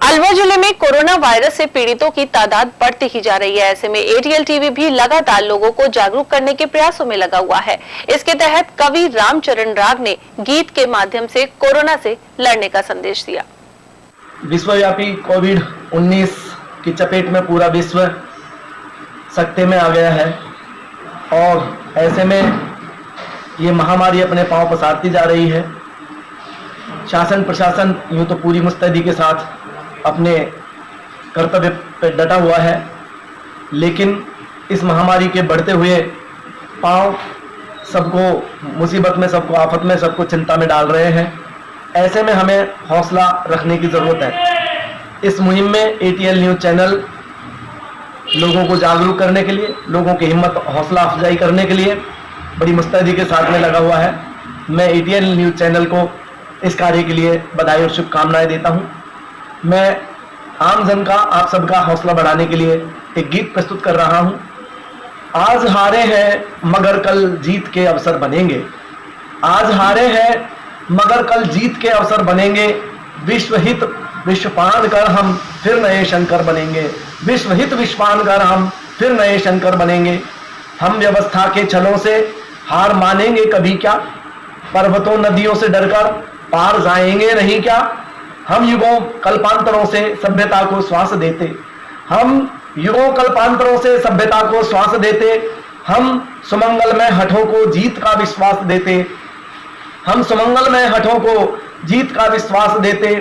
अलवर जिले में corona virus से पीड़ितों की तादाद बढ़ती ही जा रही है। ऐसे में एटीएल टीवी भी लगातार लोगों को जागरूक करने के प्रयासों में लगा हुआ है। इसके तहत कवि रामचरण राग ने गीत के माध्यम से कोरोना से लड़ने का संदेश दिया। विश्वव्यापी कोविड-19 की चपेट में पूरा विश्व सकते में आ गया है और ऐसे में ये महामारी अपने पांव पसारती जा रही है। शासन प्रशासन यूं तो पूरी मुस्तैदी के साथ अपने कर्तव्य पर डटा हुआ है, लेकिन इस महामारी के बढ़ते हुए पांव सबको मुसीबत में, सबको आफत में, सबको चिंता में डाल रहे हैं। ऐसे में हमें हौसला रखने की ज़रूरत है। इस मुहिम में एटीएल न्यूज़ चैनल लोगों को जागरूक करने के लिए, लोगों की हिम्मत हौसला अफजाई करने के लिए बड़ी मुस्तैदी के साथ में लगा हुआ है। मैं एटीएल न्यूज़ चैनल को इस कार्य के लिए बधाई और शुभकामनाएं देता हूं। मैं आम जन का, आप सबका हौसला बढ़ाने के लिए एक गीत प्रस्तुत कर रहा हूं। आज हारे हैं मगर कल जीत के अवसर बनेंगे। आज हारे हैं मगर कल जीत के अवसर बनेंगे। विश्व हित विश्वपान कर हम फिर नए शंकर बनेंगे। विश्व हित विश्वपान कर हम फिर नए शंकर बनेंगे। हम व्यवस्था के छलों से हार मानेंगे कभी क्या? पर्वतों नदियों से डरकर पार जाएंगे नहीं क्या? हम युगों कल्पांतरों से सभ्यता को श्वास देते, हम युगों कल्पांतरों से सभ्यता को श्वास देते, हम सुमंगलमय हठों को जीत का विश्वास देते, हम सुमंगलमय हठों को जीत का विश्वास देते।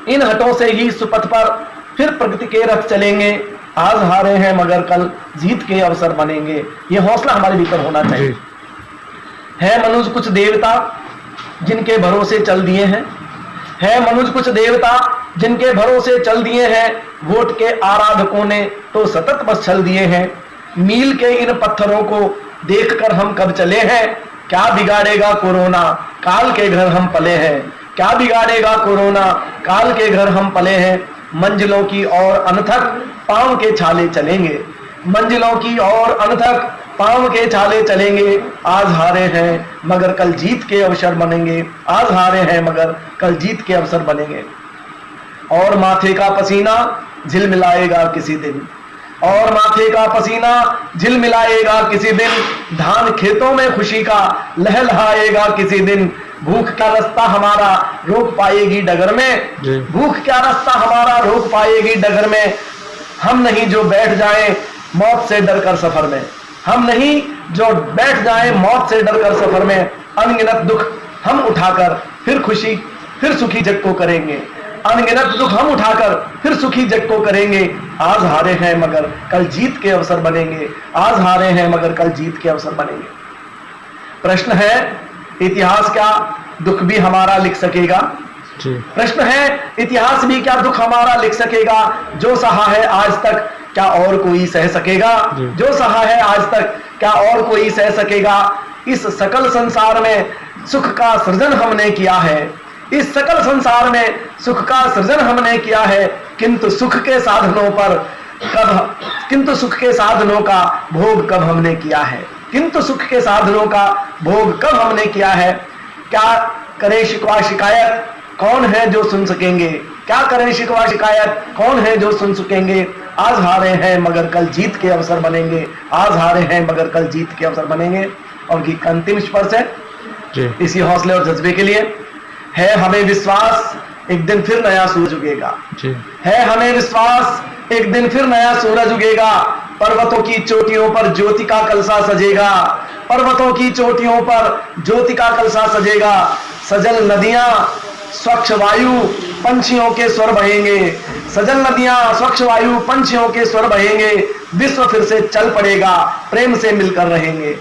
इन हठों से ही सुपथ पर फिर प्रगति के रथ चलेंगे। आज हारे हैं मगर कल जीत के अवसर बनेंगे। ये हौसला हमारे भीतर होना चाहिए। है मनुष्य कुछ देवता जिनके भरोसे चल दिए हैं, है मनुष्य कुछ देवता जिनके भरोसे चल दिए हैं। वोट के आराधकों ने तो सतत बस छल दिए हैं। मील के इन पत्थरों को देखकर हम कब चले हैं? क्या बिगाड़ेगा कोरोना, काल के घर हम पले हैं। क्या बिगाड़ेगा कोरोना, काल के घर हम पले हैं। मंजिलों की ओर अनथक पांव के छाले चलेंगे, मंजिलों की ओर अनथक पांव के छाले चलेंगे। आज हारे हैं मगर कल जीत के अवसर बनेंगे। आज हारे हैं मगर कल जीत के अवसर बनेंगे। और माथे का पसीना झिलमिलाएगा किसी दिन, और माथे का पसीना झिलमिलाएगा किसी दिन। धान खेतों में खुशी का लहलहाएगा किसी दिन। भूख का रास्ता हमारा रोक पाएगी डगर में, भूख क्या रास्ता हमारा रोक पाएगी डगर में। हम नहीं जो बैठ जाएं मौत से डरकर सफर में, हम नहीं जो बैठ जाएं मौत से डरकर सफर में। अनगिनत दुख हम उठाकर फिर खुशी फिर सुखी जग को करेंगे। अनगिनत दुख हम उठाकर फिर सुखी जग को करेंगे। आज हारे हैं मगर कल जीत के अवसर बनेंगे। आज हारे हैं मगर कल जीत के अवसर बनेंगे। प्रश्न है, इतिहास क्या दुख भी हमारा लिख सकेगा? प्रश्न है, इतिहास भी क्या दुख हमारा लिख सकेगा? जो सहा है आज तक क्या और कोई सह सकेगा? जो सहा है आज तक क्या और कोई सह सकेगा? इस सकल संसार में सुख का सृजन हमने किया है, इस सकल संसार में सुख का सृजन हमने किया है। किंतु सुख के साधनों पर कब, किंतु सुख के साधनों का भोग कब हमने किया है? किंतु सुख के साधनों का भोग कब हमने किया है? क्या करें शिकवा शिकायत, कौन है जो सुन सकेंगे? क्या करें शिकवा शिकायत, कौन है जो सुन सकेंगे? आज हारे हैं मगर कल जीत के अवसर बनेंगे। आज हारे हैं मगर कल जीत के अवसर बनेंगे। और गीत का अंतिम स्पर्श है इसी हौसले और जज्बे के लिए। है हमें विश्वास एक दिन फिर नया सूरज उगेगा, है हमें विश्वास एक दिन फिर नया सूरज उगेगा। पर्वतों की चोटियों पर ज्योति का कलसा सजेगा, पर्वतों की चोटियों पर ज्योति का कलसा सजेगा। सजल नदियां स्वच्छ वायु पंछियों के स्वर बहेंगे, सजल नदियां स्वच्छ वायु पंछियों के स्वर बहेंगे। विश्व फिर से चल पड़ेगा, प्रेम से मिलकर रहेंगे।